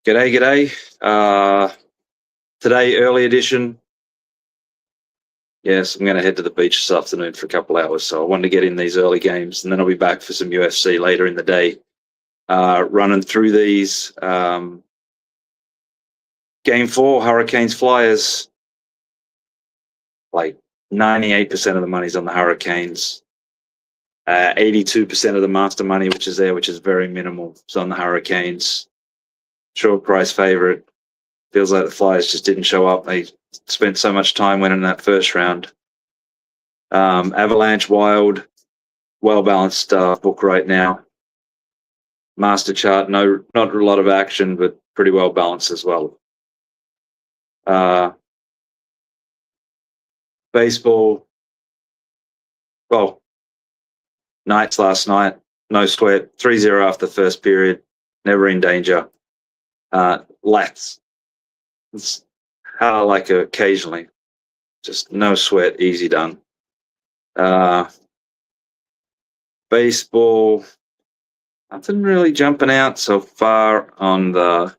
G'day, g'day. Today, early edition. Yes, I'm going to head to the beach this afternoon for a couple hours, so I wanted to get in these early games, and then I'll be back for some UFC later in the day. Running through these. Game 4, Hurricanes Flyers. Like 98% of the money's on the Hurricanes. 82% of the master money, which is there, which is very minimal, is on the Hurricanes. Short price favorite. Feels like the Flyers just didn't show up. They spent so much time winning that first round. Avalanche Wild, well-balanced book right now. Master chart, not a lot of action, but pretty well balanced as well. Baseball, well, Knights last night, no sweat, 3-0 after the first period, never in danger. Lats, it's how I like it occasionally, just no sweat, easy done. Baseball, nothing really jumping out so far on the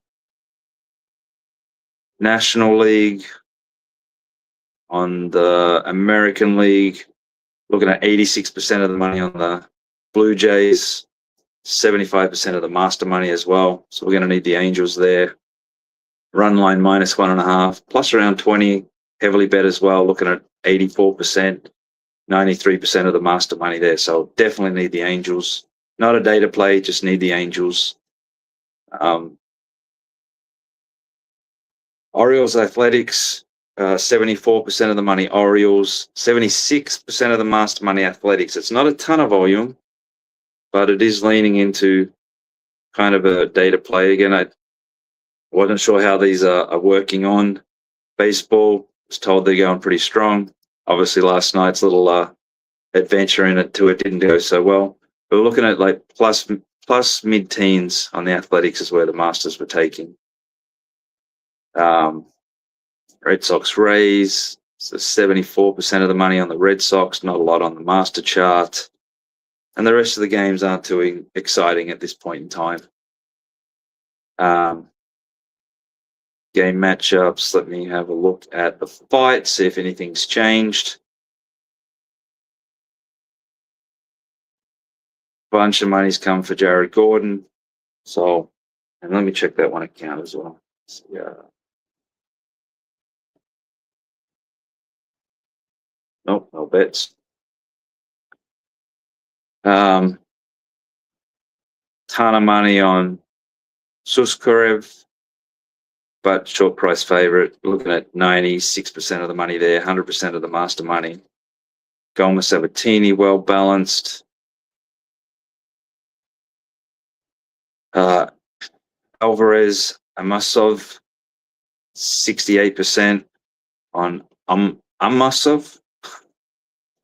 National League. On the American League, looking at 86% of the money on the Blue Jays, 75% of the master money as well. So we're going to need the Angels there. Run line -1.5, plus around 20, heavily bet as well, looking at 84%, 93% of the master money there. So definitely need the Angels. Not a data play, just need the Angels. Orioles Athletics, 74% of the money Orioles, 76% of the master money Athletics. It's not a ton of volume, but it is leaning into kind of a data play. Again, I wasn't sure how these are working on. Baseball, was told they're going pretty strong. Obviously, last night's little adventure in it didn't go so well. But we're looking at like plus mid-teens on the Athletics is where the Masters were taking. Red Sox Rays, so 74% of the money on the Red Sox, not a lot on the master chart. And the rest of the games aren't too exciting at this point in time. Game matchups, let me have a look at the fight, see if anything's changed. Bunch of money's come for Jared Gordon. So, and let me check that one account as well. Yeah. Nope, no bets. Ton of money on Suskarev, but short price favorite. Looking at 96% of the money there, 100% of the master money. Gomez Sabatini, well balanced. Alvarez Amasov, 68% on Amasov.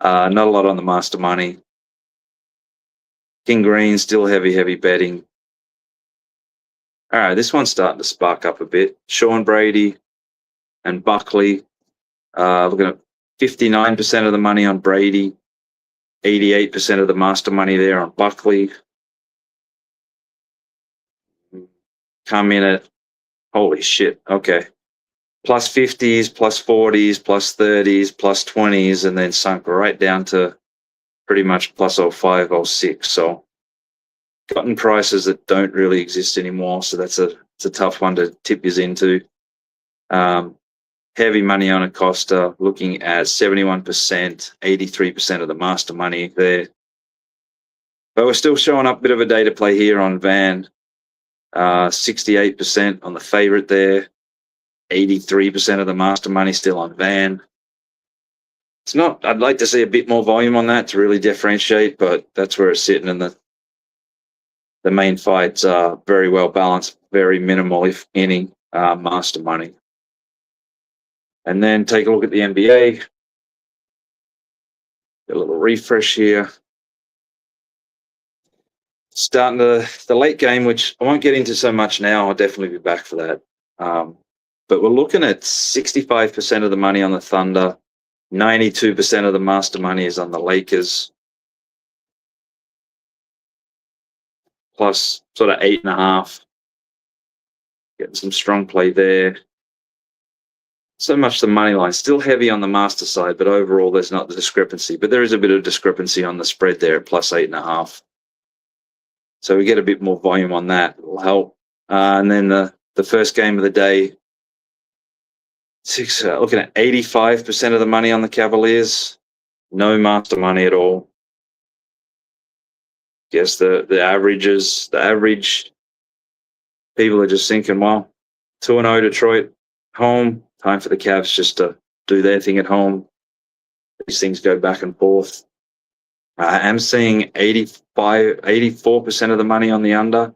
Not a lot on the master money. King Green, still heavy betting. All right, this one's starting to spark up a bit. Sean Brady and Buckley. Looking at 59% of the money on Brady, 88% of the master money there on Buckley. Come in at, holy shit, okay. Plus 50s, plus 40s, plus 30s, plus 20s, and then sunk right down to pretty much plus 05, 06. So gotten prices that don't really exist anymore. So it's a tough one to tip you into. Heavy money on Acosta, looking at 71%, 83% of the master money there. But we're still showing up a bit of a data play here on Van. 68% on the favorite there. 83% of the master money still on Van. It's not, I'd like to see a bit more volume on that to really differentiate, but that's where it's sitting, and the main fights are very well balanced, very minimal, if any, master money. And then take a look at the NBA. Get a little refresh here. Starting the late game, which I won't get into so much now. I'll definitely be back for that. But we're looking at 65% of the money on the Thunder. 92% of the master money is on the Lakers. plus sort of 8.5. Getting some strong play there. So much the money line. Still heavy on the master side, but overall there's not the discrepancy. But there is a bit of discrepancy on the spread there at plus 8.5. So we get a bit more volume on that. It'll help. And then the first game of the day, looking at 85% of the money on the Cavaliers. No master money at all. Guess the average people are just thinking, well, 2-0 Detroit, home. Time for the Cavs just to do their thing at home. These things go back and forth. I am seeing 84% of the money on the under,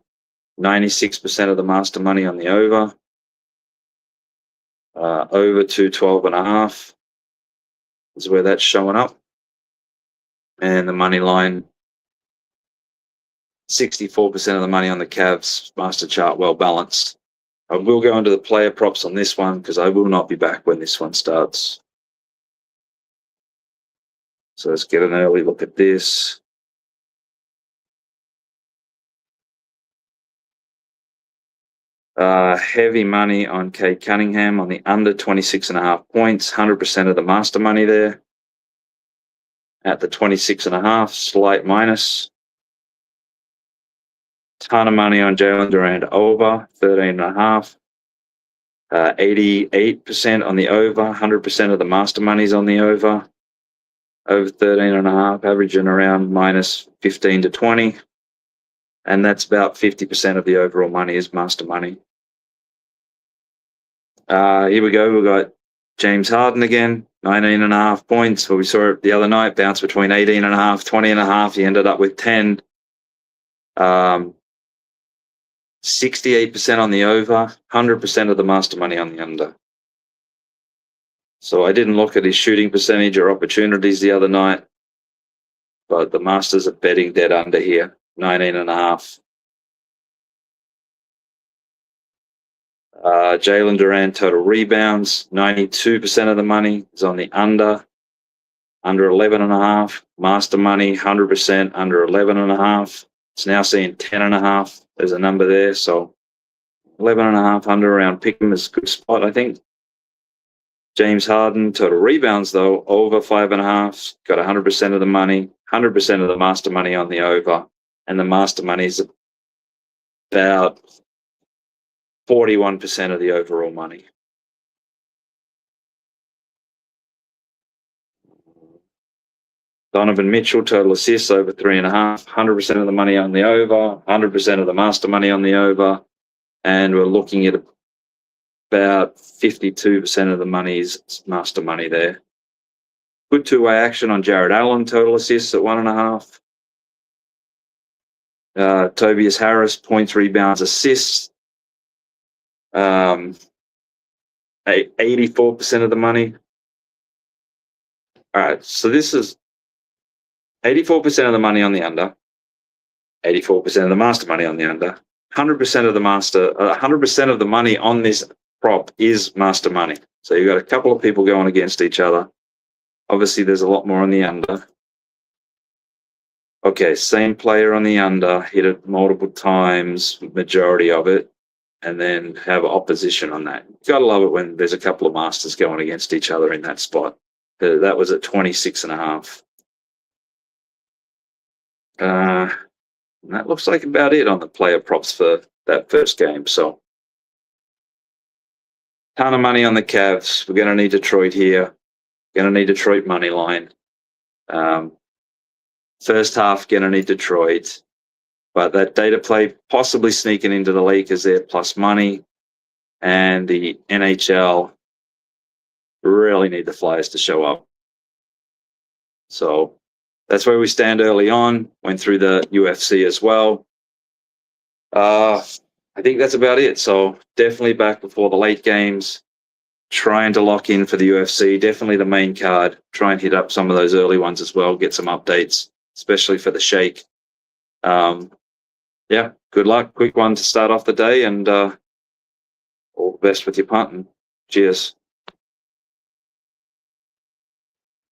96% of the master money on the over. Over to 12.5 is where that's showing up. And the money line, 64% of the money on the Cavs master chart, well balanced. I will go into the player props on this one because I will not be back when this one starts. So let's get an early look at this. Heavy money on Cade Cunningham on the under 26.5 points, 100% of the master money there. At the 26.5, slight minus. Ton of money on Jalen Durant over 13.5. 88% on the over, 100% of the master money's on the over 13.5, averaging around minus 15 to 20. And that's about 50% of the overall money is master money. Here we go. We've got James Harden again, 19.5 points. Well, we saw it the other night, bounce between 18.5, 20.5. He ended up with 10. 68% on the over, 100% of the master money on the under. So I didn't look at his shooting percentage or opportunities the other night, but the masters are betting dead under here, 19.5. Jalen Durant total rebounds, 92% of the money is on the under 11.5. Master money, 100% under 11.5. It's now seeing 10.5. There's a number there, so 11.5 under around Pick'em is a good spot, I think. James Harden total rebounds though over 5.5. Got 100% of the money, 100% of the master money on the over, and the master money is about 41% of the overall money. Donovan Mitchell, total assists over 3.5, 100% of the money on the over, 100% of the master money on the over, and we're looking at about 52% of the money is master money there. Good two-way action on Jared Allen, total assists at 1.5. Tobias Harris, points, rebounds, assists. 84% of the money. All right, so this is 84% of the money on the under, 84% of the master money on the under, 100% of the 100% of the money on this prop is master money. So you've got a couple of people going against each other. Obviously, there's a lot more on the under. Okay, same player on the under, hit it multiple times, majority of it, and then have opposition on that. Gotta love it when there's a couple of masters going against each other in that spot. That was at 26.5. That looks like about it on the player props for that first game. So, ton of money on the Cavs. We're going to need Detroit here. Going to need Detroit money line. First half, going to need Detroit. But that data play possibly sneaking into the Lakers there, plus money. And the NHL really need the Flyers to show up. So that's where we stand early on. Went through the UFC as well. I think that's about it. So definitely back before the late games. Trying to lock in for the UFC. Definitely the main card. Try and hit up some of those early ones as well. Get some updates, especially for the Shake. Yeah, good luck. Quick one to start off the day, and all the best with your punting. Cheers.